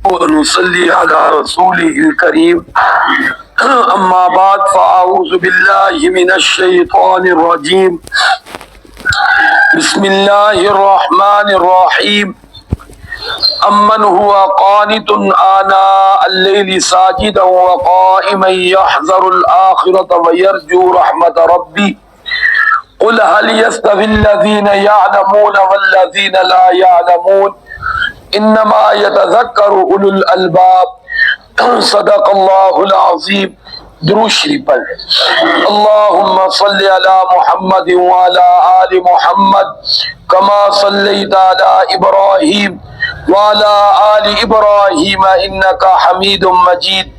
ونصلي على رسوله الكريم أما بعد فأعوذ بالله من الشيطان الرجيم بسم الله الرحمن الرحيم أمن هو قانت آناء الليل ساجدا وقائما يحذر الآخرة ويرجو رحمة ربي قل هل يستوي الذين يعلمون والذين لا يعلمون انما يتذكر اولو الالباب صدق اللہ العظیم۔ درود شریف پڑھ۔ اللہم صل علی محمد وعلی آل محمد کما صلیت علی ابراہیم وعلی آل ابراہیم انک حمید مجید۔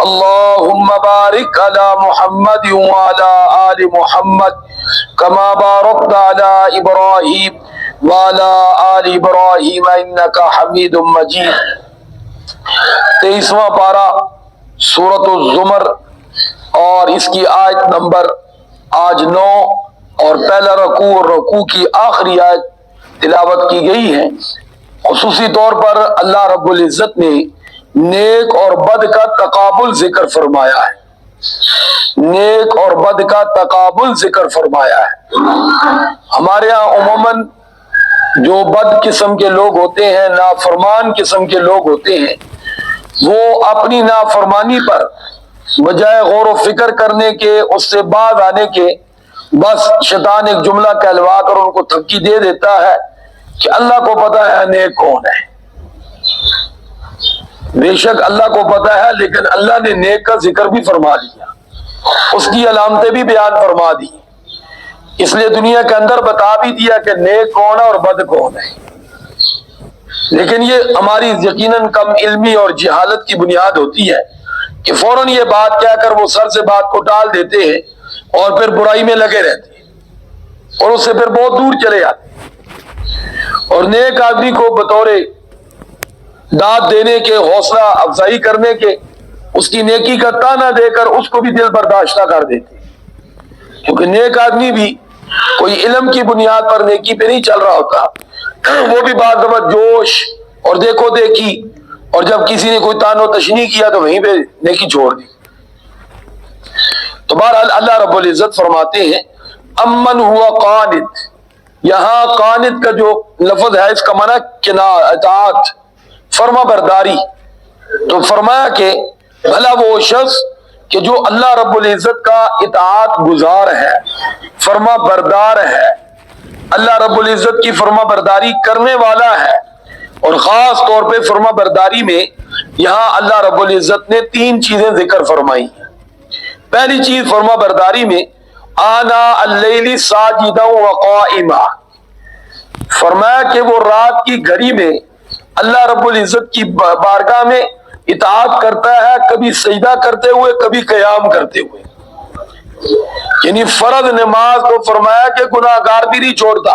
اللہم بارک علی محمد وعلی آل محمد کما بارکت علی ابراہیم وعلی آل ابراہیم انک حمید مجید۔ 23واں پارہ سورۃ الزمر اور اس کی آیت نمبر آج 9 اور پہلا رکوع اور رکوع کی آخری آیت تلاوت کی گئی ہے۔ خصوصی طور پر اللہ رب العزت نے نیک اور بد کا تقابل ذکر فرمایا ہے۔ نیک اور بد کا تقابل ذکر فرمایا ہے۔ ہمارے ہاں عموماً جو بد قسم کے لوگ ہوتے ہیں، نافرمان قسم کے لوگ ہوتے ہیں، وہ اپنی نافرمانی پر بجائے غور و فکر کرنے کے، اس سے باز آنے کے، بس شیطان ایک جملہ کہلوا کر ان کو تھپکی دے دیتا ہے کہ اللہ کو پتہ ہے نیک کون ہے۔ بے شک اللہ کو پتہ ہے، لیکن اللہ نے نیک کا ذکر بھی فرما دیا، اس کی علامتیں بھی بیان فرما دی، اس لیے دنیا کے اندر بتا بھی دیا کہ نیک کون ہے اور بد کون ہے۔ لیکن یہ ہماری یقیناً کم علمی اور جہالت کی بنیاد ہوتی ہے کہ فوراً یہ بات کہہ کر وہ سر سے بات کو ٹال دیتے ہیں اور پھر برائی میں لگے رہتے ہیں اور اس سے پھر بہت دور چلے جاتے ہیں۔ اور نیک آدمی کو بطور داد دینے کے، حوصلہ افزائی کرنے کے، اس کی نیکی کا تانا دے کر اس کو بھی دل برداشت نہ کر دیتے، کیونکہ نیک آدمی بھی کوئی علم کی بنیاد پر نیکی پہ نہیں چل رہا ہوتا، وہ بھی بعض دفعہ جوش اور دیکھو دیکھی، اور جب کسی نے کوئی تان و تشنیع کیا تو وہیں پہ نیکی چھوڑ دی۔ تو بہرحال اللہ رب العزت فرماتے ہیں امن ہوا قانت۔ یہاں قانت کا جو لفظ ہے اس کا معنی اطاعت، فرما برداری۔ تو فرمایا کہ بھلا وہ شخص کہ جو اللہ رب العزت کا اطاعت گزار ہے، فرما بردار ہے، اللہ رب العزت کی فرما برداری کرنے والا ہے۔ اور خاص طور پہ فرما برداری میں یہاں اللہ رب العزت نے 3 چیزیں ذکر فرمائی ہیں۔ پہلی چیز فرما برداری میں آنا اللیل ساجدا وقائما، فرمایا کہ وہ رات کی گھڑی میں اللہ رب العزت کی بارگاہ میں اطاعت کرتا ہے، کبھی سجدہ کرتے ہوئے، کبھی قیام کرتے ہوئے۔ یعنی فرض نماز کو فرمایا کہ گناہگار بھی نہیں چھوڑتا۔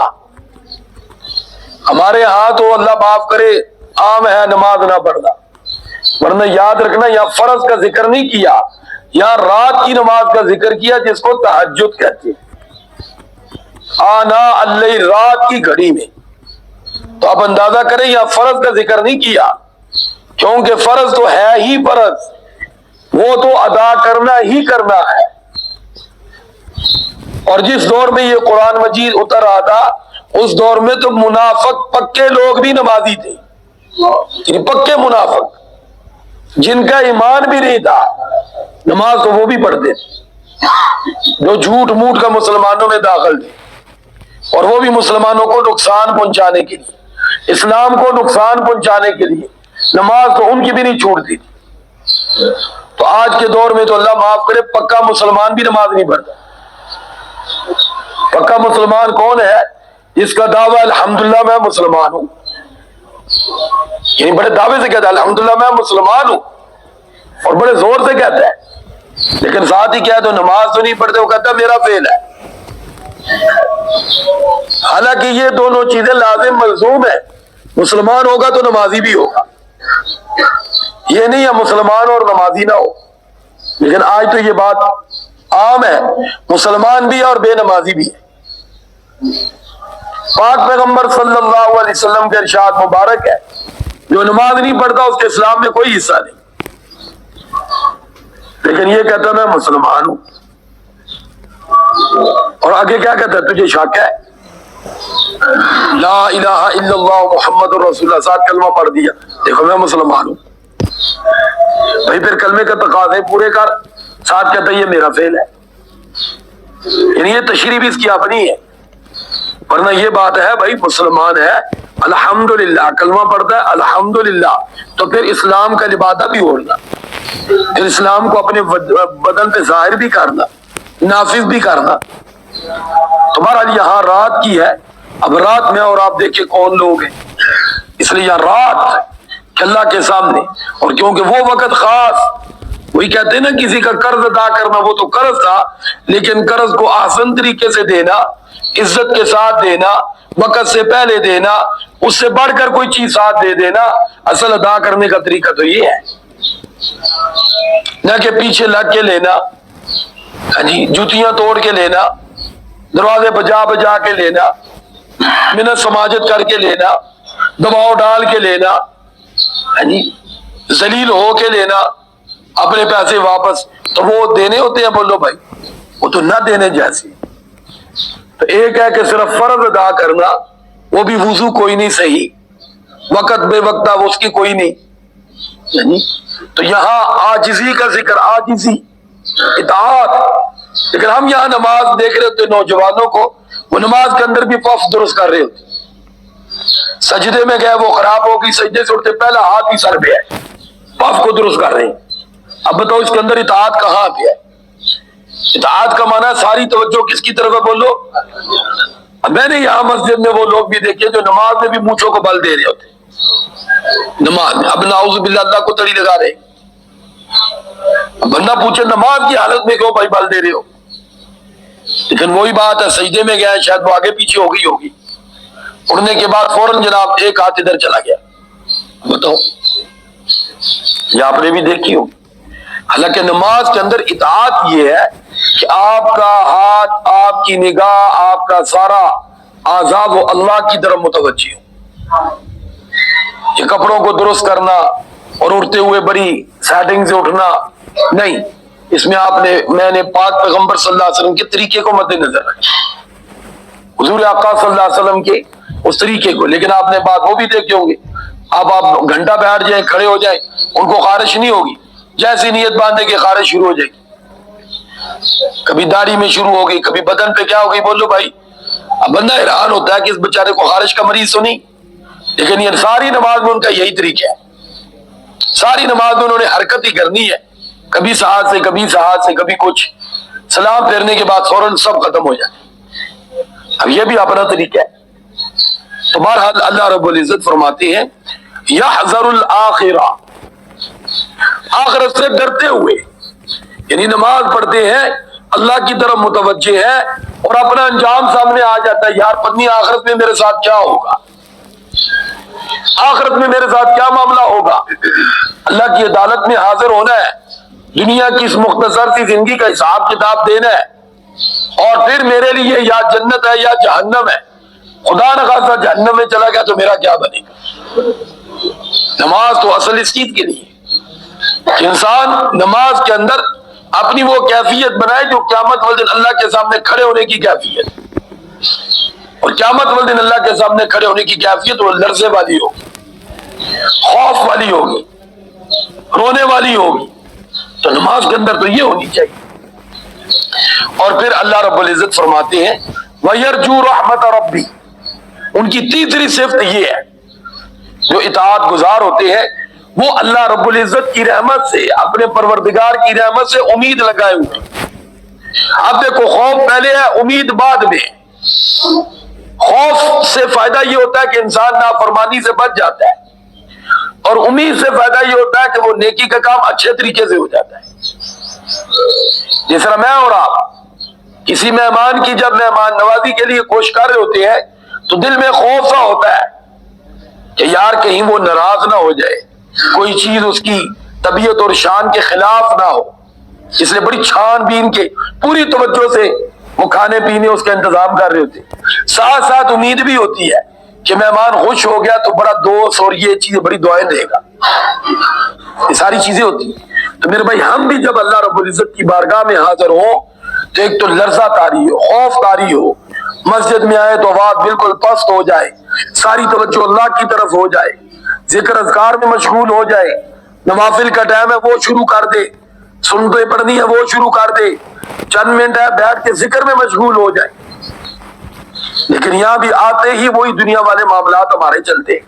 ہمارے ہاں تو اللہ معاف کرے عام ہے نماز نہ پڑھنا، ورنہ یاد رکھنا یہاں فرض کا ذکر نہیں کیا، یہاں رات کی نماز کا ذکر کیا جس کو تہجد کہتے ہیں۔ آنا اللیل، رات کی گھڑی میں۔ تو آپ اندازہ کریں یہاں فرض کا ذکر نہیں کیا، کیونکہ فرض تو ہے ہی فرض، وہ تو ادا کرنا ہی کرنا ہے۔ اور جس دور میں یہ قرآن مجید اتر رہا تھا اس دور میں تو منافق پکے لوگ بھی نمازی تھے، یعنی پکے منافق جن کا ایمان بھی نہیں تھا، نماز تو وہ بھی پڑھتے تھے، جو جھوٹ موٹ کا مسلمانوں میں داخل تھے، اور وہ بھی مسلمانوں کو نقصان پہنچانے کے لیے، اسلام کو نقصان پہنچانے کے لیے نماز تو ان کی بھی نہیں چھوڑتی تھی۔ تو آج کے دور میں تو اللہ معاف کرے پکا مسلمان بھی نماز نہیں پڑھتا۔ پکا مسلمان کون ہے؟ جس کا دعویٰ الحمدللہ میں مسلمان ہوں، یعنی بڑے دعوے سے کہتا ہے الحمدللہ میں مسلمان ہوں، اور بڑے زور سے کہتا ہے، لیکن ساتھ ہی کیا ہے تو نماز تو نہیں پڑھتے، وہ کہتا ہے میرا فیل ہے۔ حالانکہ یہ دونوں چیزیں لازم ملزوم ہے، مسلمان ہوگا تو نمازی بھی ہوگا، یہ نہیں ہے مسلمان اور نمازی نہ ہو۔ لیکن آج تو یہ بات عام ہے، مسلمان بھی ہے اور بے نمازی بھی ہے۔ پاک پیغمبر صلی اللہ علیہ وسلم کے ارشاد مبارک ہے جو نماز نہیں پڑھتا اس کے اسلام میں کوئی حصہ نہیں، لیکن یہ کہتا میں مسلمان ہوں، اور آگے کیا کہتا ہے؟ تجھے شک ہے؟ لا الہ الا اللہ محمد رسول اللہ، ساتھ کلمہ پڑھ دیا، دیکھو میں مسلمان ہوں۔ بھائی پھر کلمے کا تقاضے پورے کر، ساتھ کہتا ہے یہ میرا فعل ہے، یعنی یہ تشریح بھی اس کی اپنی ہے، ورنہ یہ بات ہے بھائی مسلمان ہے الحمدللہ، کلمہ پڑھتا ہے الحمدللہ، تو پھر اسلام کا لبادہ بھی ہونا، پھر اسلام کو اپنے بدن پہ ظاہر بھی کرنا، نافذ بھی کرنا۔ تو بہرحال یہاں رات کی ہے، اب رات میں اور آپ دیکھیں کون لوگ ہیں، اس لیے یہاں رات کہ اللہ کے سامنے، اور کیونکہ وہ وقت خاص، وہی کہتے ہیں نا کسی کا قرض ادا کرنا، وہ تو قرض تھا، لیکن قرض کو آسان طریقے سے دینا، عزت کے ساتھ دینا، وقت سے پہلے دینا، اس سے بڑھ کر کوئی چیز ساتھ دے دینا، اصل ادا کرنے کا طریقہ تو یہ ہے، نہ کہ پیچھے لگ کے لینا، ہاں جی، جوتیاں توڑ کے لینا، دروازے بجا بجا کے لینا، منت سماجت کر کے لینا، دباؤ ڈال کے لینا، ہاں جی، ذلیل ہو کے لینا، اپنے پیسے واپس، تو وہ دینے ہوتے ہیں؟ بولو بھائی، وہ تو نہ دینے جیسی۔ تو ایک ہے کہ صرف فرض ادا کرنا، وہ بھی وضو کوئی نہیں صحیح، وقت بے وقتہ وہ اس کی کوئی نہیں، یعنی تو یہاں عاجزی کا ذکر، عاجزی، اطاعت۔ لیکن ہم یہاں نماز دیکھ رہے ہوتے نوجوانوں کو، وہ نماز کے اندر بھی پف درست کر رہے ہوتے، سجدے میں گئے وہ خراب ہوگی، سجدے سے اٹھتے پہلا ہاتھ ہی سر پہ ہے، پف کو درست کر رہے ہیں۔ اب بتاؤ اس کے اندر اطاعت کہاں پہ ہے؟ اطاعت کا معنی ساری توجہ کس کی طرف ہے؟ بولو۔ میں نے یہاں مسجد میں وہ لوگ بھی دیکھے جو نماز میں بھی مونچھوں کو بل دے رہے ہوتے، نماز میں، اب نعوذ باللہ اللہ کو تڑی لگا رہے، بندہ پوچھے نماز کی حالت میں کیوں بھائی بل دے رہے ہو؟ لیکن وہی بات ہے، سجدے میں گیا شاید وہ آگے پیچھے ہو گئی ہوگی، اڑنے کے بعد فوراً جناب ایک ہاتھ ادھر چلا گیا۔ بتاؤ، یہ آپ نے بھی دیکھی ہو۔ حالانکہ نماز کے اندر اطاعت یہ ہے کہ آپ کا ہاتھ، آپ کی نگاہ، آپ کا سارا اعضاء وہ اللہ کی طرف متوجہ ہو۔ یہ کپڑوں کو درست کرنا اور اٹھتے ہوئے بڑی سیٹنگ سے اٹھنا نہیں، اس میں آپ نے، میں نے پاک پیغمبر صلی اللہ علیہ وسلم کے طریقے کو مد نظر رکھا، حضور آقا صلی اللہ علیہ وسلم کے اس طریقے کو۔ لیکن آپ نے بات وہ بھی دیکھے ہوں گے، اب آپ گھنٹہ بیٹھ جائیں، کھڑے ہو جائیں، ان کو خارش نہیں ہوگی، جیسی نیت باندھے کہ خارش شروع ہو جائے گی، کبھی داڑھی میں شروع ہوگی، کبھی بدن پہ، کیا ہوگی بولو بھائی؟ اب بندہ حیران ہوتا ہے کہ اس بیچارے کو خارش کا مریض تو نہیں، لیکن یہ ساری نماز میں ان کا یہی طریقہ ہے، ساری نماز میں انہوں نے حرکت ہی کرنی ہے، کبھی ساتھ سے، کبھی ساتھ سے، کبھی کچھ، سلام پھیرنے کے بعد فوراً سب ختم ہو جائے۔ اب یہ بھی اپنا طریقہ ہے۔ تو بہرحال اللہ رب العزت فرماتے ہیں یحذر الآخرہ، آخرت سے ڈرتے ہوئے، یعنی نماز پڑھتے ہیں، اللہ کی طرف متوجہ ہے، اور اپنا انجام سامنے آ جاتا ہے، یار پتنی آخرت میں میرے ساتھ کیا ہوگا، آخرت میں میرے ساتھ کیا معاملہ ہوگا، اللہ کی عدالت میں حاضر ہونا ہے، دنیا کی اس مختصر سی زندگی کا حساب کتاب دینا ہے، اور پھر میرے لیے یا جنت ہے یا جہنم ہے، خدا نخواستہ جہنم میں چلا گیا تو میرا کیا بنے گا۔ نماز تو اصل اس چیز کے لیے کہ انسان نماز کے اندر اپنی وہ کیفیت بنائے جو قیامت والے دن اللہ کے سامنے کھڑے ہونے کی کیفیت، اور قیامت والے دن اللہ کے سامنے کھڑے ہونے کی کیفیت وہ لرزے والی ہوگی، خوف والی ہوگی، رونے والی ہوگی۔ تو نماز کے اندر تو یہ ہونی چاہیے۔ اور پھر اللہ رب العزت فرماتے ہیں وَيَرْجُو رَحْمَتَ رَبِّ، ان کی تیسری صفت یہ ہے، جو اطاعت گزار ہوتے ہیں وہ اللہ رب العزت کی رحمت سے، اپنے پروردگار کی رحمت سے امید لگائے ہوئے۔ اب دیکھو، خوف پہلے ہے، امید بعد میں۔ خوف سے فائدہ یہ ہوتا ہے کہ انسان نافرمانی سے بچ جاتا ہے، اور امید سے فائدہ یہ ہوتا ہے کہ وہ نیکی کا کام اچھے طریقے سے ہو جاتا ہے۔ جس طرح میں اور آپ کسی مہمان کی جب مہمان نوازی کے لیے کوشش کر رہے ہوتے ہیں تو دل میں خوف سا ہوتا ہے کہ یار کہیں وہ ناراض نہ ہو جائے، کوئی چیز اس کی طبیعت اور شان کے خلاف نہ ہو، اس لیے بڑی چھان بین کے پوری توجہ سے وہ کھانے پینے اس کا انتظام کر رہے ہوتے ہیں۔ ساتھ ساتھ امید بھی ہوتی ہے کہ مہمان خوش ہو گیا تو بڑا دوست اور یہ چیزیں بڑی دعائیں دے گا، یہ ساری چیزیں ہوتی ہیں۔ تو میرے بھائی ہم بھی جب اللہ رب العزت کی بارگاہ میں حاضر ہوں تو ایک تو لرزہ طاری ہو، خوف طاری ہو، مسجد میں آئے تو آواز بالکل پست ہو جائے، ساری توجہ اللہ کی طرف ہو جائے، ذکر اذکار میں مشغول ہو جائے، نوافل کا ٹائم ہے وہ شروع کر دے، سنتیں پڑھنی ہے وہ شروع کر دے، چند منٹ ہے بیٹھ کے ذکر میں مشغول ہو جائے۔ لیکن یہاں بھی آتے ہی وہی دنیا والے معاملات ہمارے چلتے،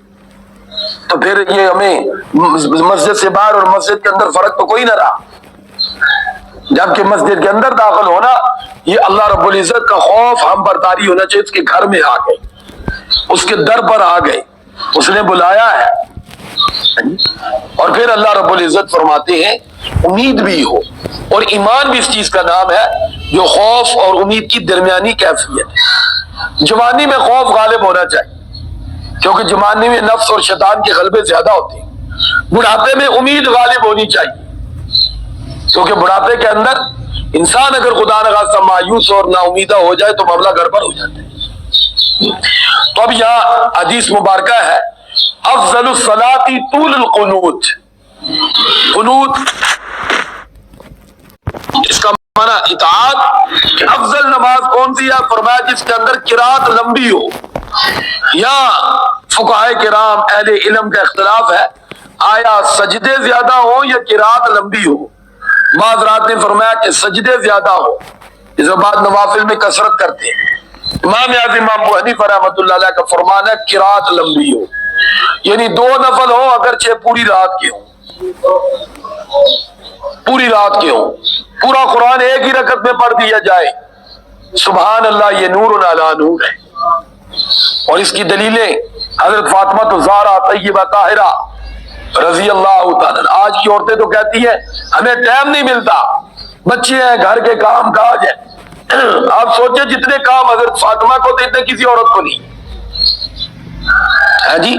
تو پھر یہ ہمیں مسجد سے باہر اور مسجد کے اندر فرق تو کوئی نہ رہا۔ جبکہ مسجد کے اندر داخل ہونا یہ اللہ رب العزت کا خوف ہم پر طاری ہونا چاہیے، اس کے گھر میں آ گئے، اس کے در پر آ گئے، اس نے بلایا ہے۔ اور پھر اللہ رب العزت فرماتے ہیں امید بھی ہو، اور ایمان بھی اس چیز کا نام ہے جو خوف اور امید کی درمیانی کیفیت ہے۔ جوانی میں خوف غالب ہونا چاہیے کیونکہ جوانی میں نفس اور شیطان کے غلبے زیادہ ہوتے ہیں۔ بڑھاپے میں امید غالب ہونی چاہیے کیونکہ بڑھاپے کے اندر انسان اگر خدا نخواستہ مایوس اور نا امیدہ ہو جائے تو معاملہ گڑبڑ ہو جاتا ہے۔ تو اب یہاں حدیث مبارکہ ہے افضل الصلاۃ طول القنوت، قنوت اس کا معنی اطاعت، کہ افضل نماز کون سی ہے؟ فرمایا جس کے اندر قرات لمبی ہو۔ یا فقہائے کرام اہل علم کا اختلاف ہے آیا سجدے زیادہ ہو یا قرات لمبی ہو۔ بعض رات نے فرمایا کہ سجدے زیادہ ہو، اس کے بعد نوافل میں کثرت کرتے ہیں۔ امام اعظم امام ابو حنیفہ رحمۃ اللہ علیہ کا فرمان ہے قرات لمبی ہو، یعنی 2 نفل ہو اگرچہ پوری رات کے ہوں، پوری رات کے ہوں، پورا قرآن ایک ہی رکعت میں پڑھ دیا جائے، سبحان اللہ یہ نور علی نور ہے۔ اور اس کی دلیلیں حضرت فاطمہ الزہرا طیبہ طاہرہ رضی اللہ تعالیٰ۔ آج کی عورتیں تو کہتی ہیں ہمیں ٹائم نہیں ملتا، بچے ہیں، گھر کے کام کاج ہیں۔ آپ سوچیں جتنے کام حضرت فاطمہ کو تھے اتنے کسی عورت کو نہیں ہے جی۔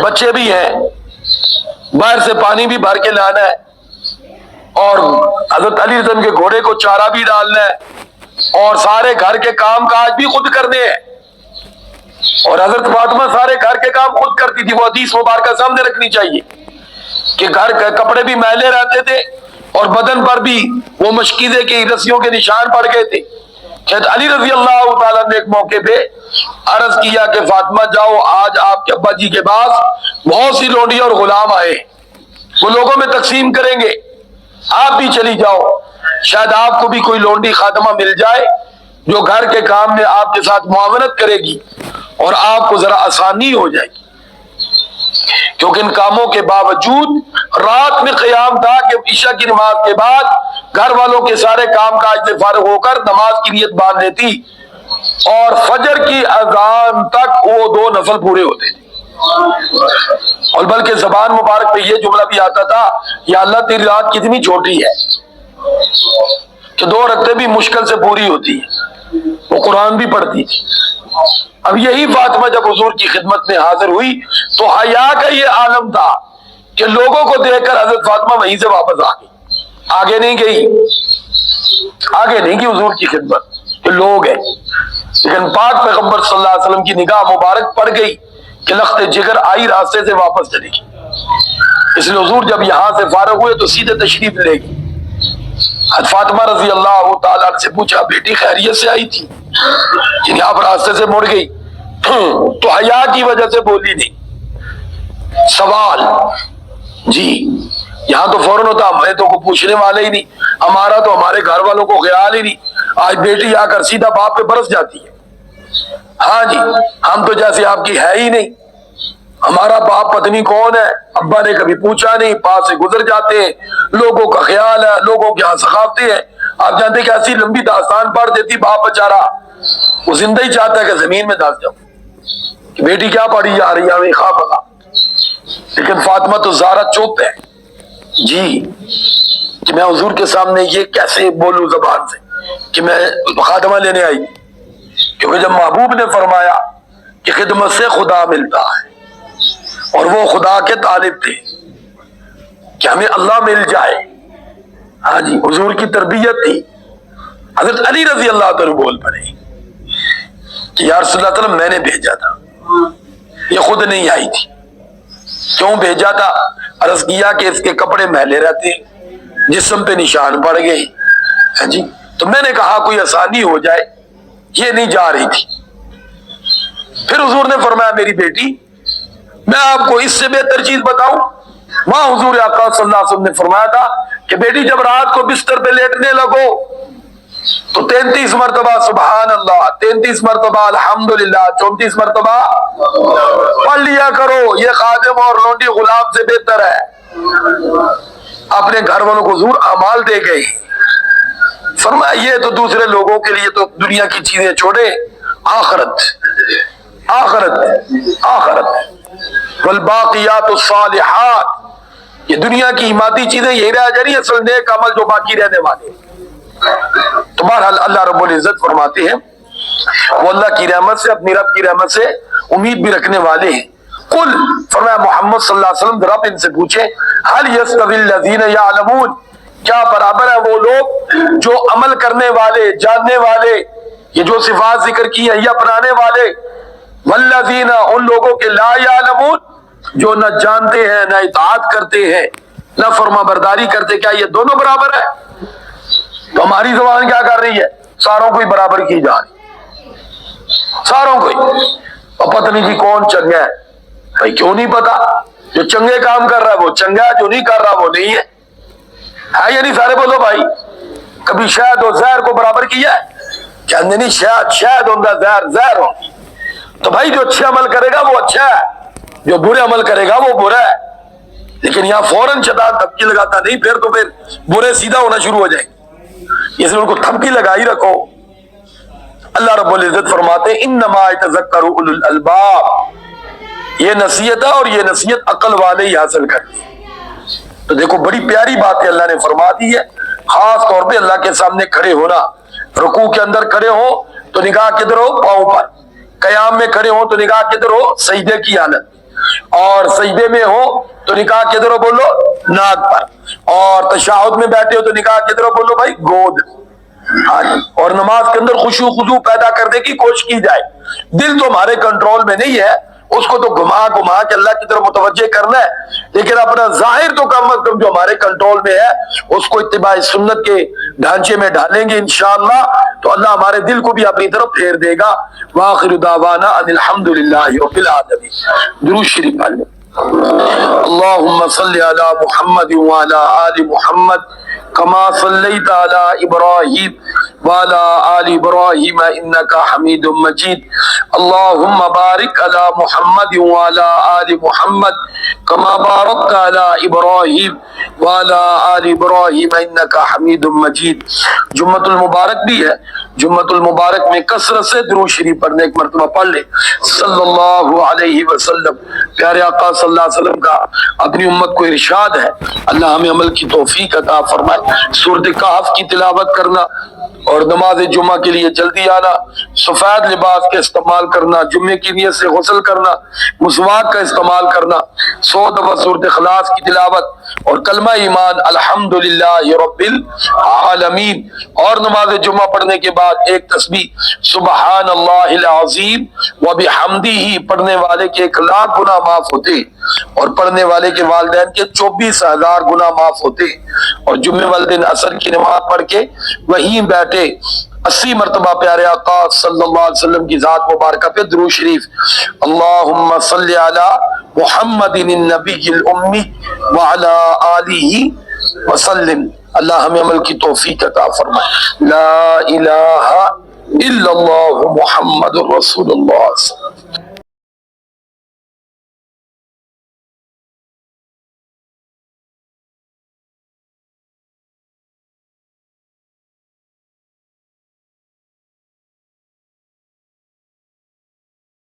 بچے بھی ہیں، باہر سے پانی بھی بھر کے لانا ہے، اور حضرت علی رضی کے گھوڑے کو چارہ بھی ڈالنا ہے، اور سارے گھر کے کام کاج بھی خود کرنے ہیں۔ اور حضرت فاطمہ سارے گھر کے کام خود کرتی تھی، وہ حدیث مبارکہ سامنے رکھنی چاہیے کہ گھر کے کپڑے بھی میلے رہتے تھے اور بدن پر بھی وہ مشکیزے کی رسیوں کے نشان پڑ گئے تھے۔ حضرت علی رضی اللہ تعالیٰ نے ایک موقع پہ عرض کیا کہ فاطمہ جاؤ، آج آپ کے ابا جی کے پاس بہت سی لونڈی اور غلام آئے، وہ لوگوں میں تقسیم کریں گے، آپ بھی چلی جاؤ، شاید آپ کو بھی کوئی لونڈی خادمہ مل جائے جو گھر کے کام میں آپ کے ساتھ معاونت کرے گی اور آپ کو ذرا آسانی ہو جائے گی۔ کیونکہ ان کاموں کے باوجود رات میں قیام تھا کہ عشاء کی نماز کے بعد گھر والوں کے سارے کام کاج سے فارغ ہو کر نماز کی نیت باندھ لیتی اور فجر کی اذان تک وہ 2 نفل پورے ہوتے تھے۔ اور بلکہ زبان مبارک پہ یہ جملہ بھی آتا تھا یا اللہ تیری رات کتنی چھوٹی ہے کہ 2 رکعتیں بھی مشکل سے پوری ہوتی ہے، وہ قرآن بھی پڑھتی تھی۔ اب یہی فاطمہ جب حضور کی خدمت میں حاضر ہوئی تو حیا کا یہ عالم تھا کہ لوگوں کو دیکھ کر حضرت فاطمہ وہیں سے واپس آ گئی، آگے نہیں گئی، آگے نہیں گئی حضور کی خدمت کہ لوگ ہیں۔ لیکن پاک پیغمبر صلی اللہ علیہ وسلم کی نگاہ مبارک پڑ گئی کہ لخت جگر آئی راستے سے واپس چلے گی، اس لیے حضور جب یہاں سے فارغ ہوئے تو سیدھے تشریف لے گئی۔ حضرت فاطمہ رضی اللہ تعالیٰ سے پوچھا بیٹی خیریت سے آئی تھی؟ یعنی آپ راستے سے مڑ گئی تو حیا کی وجہ سے بولی نہیں۔ سوال جی یہاں تو فوراً ہوتا ہمیں تو کوئی پوچھنے والے ہی نہیں، ہمارا تو ہمارے گھر والوں کو خیال ہی نہیں، آج بیٹی آ کر سیدھا باپ پہ برس جاتی ہے، ہاں جی ہم تو جیسے آپ کی ہے ہی نہیں، ہمارا باپ پتنی کون ہے، ابا نے کبھی پوچھا نہیں، پاس سے گزر جاتے ہیں، لوگوں کا خیال ہے، لوگوں کی یہاں ثقافتیں ہیں۔ آپ جانتے کہ ایسی لمبی داستان پڑھ دیتی، باپ بیچارہ وہ زندہ ہی چاہتا ہے کہ زمین میں دس جاؤ کہ بیٹی کیا پڑھی جا رہی ہے ہمیں خواہ بگا۔ لیکن فاطمہ تو زہرا چپ ہے جی کہ میں حضور کے سامنے یہ کیسے بولوں زبان سے کہ میں خاتمہ لینے آئی، کیونکہ جب محبوب نے فرمایا کہ خدمت سے خدا ملتا ہے اور وہ خدا کے طالب تھے کہ ہمیں اللہ مل جائے، ہاں جی حضور کی تربیت تھی۔ حضرت علی رضی اللہ تعالیٰ بول پڑے کہ یا رسول اللہ تعالیٰ میں نے بھیجا تھا، یہ خود نہیں آئی تھی. کیوں بھیجا تھا؟ عرض کیا کہ اس کے کپڑے میلے رہتے ہیں، جسم پہ نشان پڑ گئے. ہاں جی، تو میں نے کہا کوئی آسانی ہو جائے. یہ نہیں جا رہی تھی. پھر حضور نے فرمایا میری بیٹی میں آپ کو اس سے بہتر چیز بتاؤں. وہاں حضور آقا صلی اللہ علیہ وسلم نے فرمایا تھا کہ بیٹی جب رات کو بستر پہ لیٹنے لگو تو 33 مرتبہ سبحان اللہ، 33 مرتبہ الحمدللہ، 34 مرتبہ پڑھ لیا کرو. یہ خادم اور لونڈی غلام سے بہتر ہے. اپنے گھر والوں کو حضور اعمال دے گئے. فرمایا یہ تو دوسرے لوگوں کے لیے تو دنیا کی چیزیں چھوڑے، آخرت آخرت آخرت والباقیات الصالحات، یہ دنیا کی مادی چیزیں یہی رہ جا رہی ہیں، اصل نیک عمل جو باقی رہنے والے. تو بہرحال اللہ رب العزت فرماتے ہیں وہ اللہ کی رحمت سے، اپنی رب کی رحمت سے امید بھی رکھنے والے ہیں. قل، فرمایا محمد صلی اللہ علیہ وسلم رب ان سے پوچھیں هل يستوي الذين يعلمون، کیا برابر ہے وہ لوگ جو عمل کرنے والے، جاننے والے، یہ جو صفات ذکر کی ہیں یہ اپنانے والے، والذین، ان لوگوں کے لا یعلمون، جو نہ جانتے ہیں، نہ اطاعت کرتے ہیں، نہ فرما برداری کرتے، کیا یہ دونوں برابر ہے؟ تو ہماری زبان کیا کر رہی ہے؟ ساروں کو ہی برابر کی جا رہی، ساروں کو ہی. اور پتہ نہیں جی کون چنگا ہے. بھائی کیوں نہیں پتا؟ جو چنگے کام کر رہا ہے وہ چنگا ہے، جو نہیں کر رہا وہ نہیں ہے. ہے یا نہیں؟ سارے بولو بھائی. کبھی شہد اور زہر کو برابر کیا ہے؟ کہنے نہیں، شہد ہوگا، زہر ہوگی. تو بھائی جو اچھے عمل کرے گا وہ اچھا ہے، جو برے عمل کرے گا وہ برا ہے. لیکن یہاں فوراً شیطان دھمکی لگاتا نہیں، پھر تو پھر برے سیدھا ہونا شروع ہو جائیں گے، اس لیے ان کو دھمکی لگائی رکھو. اللہ رب العزت فرماتے ہیں انما یتذکر اولو الالباب، یہ نصیحت ہے اور یہ نصیحت عقل والے ہی حاصل کرتے ہیں. تو دیکھو بڑی پیاری بات ہے اللہ نے فرما دی ہے. خاص طور پہ اللہ کے سامنے کھڑے ہونا، رکوع کے اندر کھڑے ہو تو نگاہ کدھر ہو؟ پاؤں پر. قیام میں کھڑے ہو تو نگاہ کدھر ہو؟ سجدے کی حالت. اور سجدے میں ہو تو نگاہ کدھر ہو؟ بولو ناک پر. اور تشہد میں بیٹھے ہو تو نگاہ کدھر ہو؟ بولو بھائی گود. اور نماز کے اندر خشوع خضوع پیدا کرنے کی کوشش کی جائے. دل تو ہمارے کنٹرول میں نہیں ہے، اس کو تو گھما کے اللہ کی طرف متوجہ کرنا ہے، لیکن اپنا ظاہر تو کم از کم جو ہمارے کنٹرول میں ہے اس کو اتباع سنت کے ڈھانچے میں ڈالیں گے انشاءاللہ تو اللہ ہمارے دل کو بھی اپنی طرف پھیر دے گا. وآخر دعوانا ان الحمدللہ رب العالمین. درود شریف پڑھیں. اللهم صل على محمد وعلى آل محمد كما صليت على إبراهيم وعلى آل إبراهيم إنك حميد مجيد. اللهم بارك على محمد وعلى آل محمد كما باركت على إبراهيم وعلى آل إبراهيم إنك حميد مجيد. جمعۃ المبارک بھی ہے، جمعۃ المبارک میں کثرت سے درود شریف پڑھنے، ایک مرتبہ پڑھ لے صلی اللہ علیہ وسلم. پیارے آقا صلی اللہ علیہ وسلم کا اپنی امت کو ارشاد ہے، اللہ ہمیں عمل کی توفیق عطا فرمائے. سورۃ کہف کی تلاوت کرنا اور نماز جمعہ کے لیے جلدی آنا، سفید لباس کا استعمال کرنا، جمعے کی نیت سے غسل کرنا، مسواک کا استعمال کرنا، 100 دفعہ سورۃ اخلاص کی تلاوت اور کلمہ ایمان الحمدللہ رب العالمین. اور نماز جمعہ پڑھنے کے بعد ایک تسبیح سبحان اللہ العظیم وبحمدہ پڑھنے والے کے 1,00,000 گناہ معاف ہوتے اور پڑھنے والے کے والدین کے 24,000 گناہ معاف ہوتے. اور جمعے والے دن عصر کی نماز پڑھ کے وہیں بیٹھے 80 مرتبہ پیارے آقا صلی اللہ علیہ وسلم کی ذات مبارکہ پہ درود شریف اللہم صلی علی محمد النبی الامی وعلی آلہ وسلم. اللہ ہمیں عمل کی توفیق عطا فرمائے. لا الہ الا اللہ محمد رسول اللہ.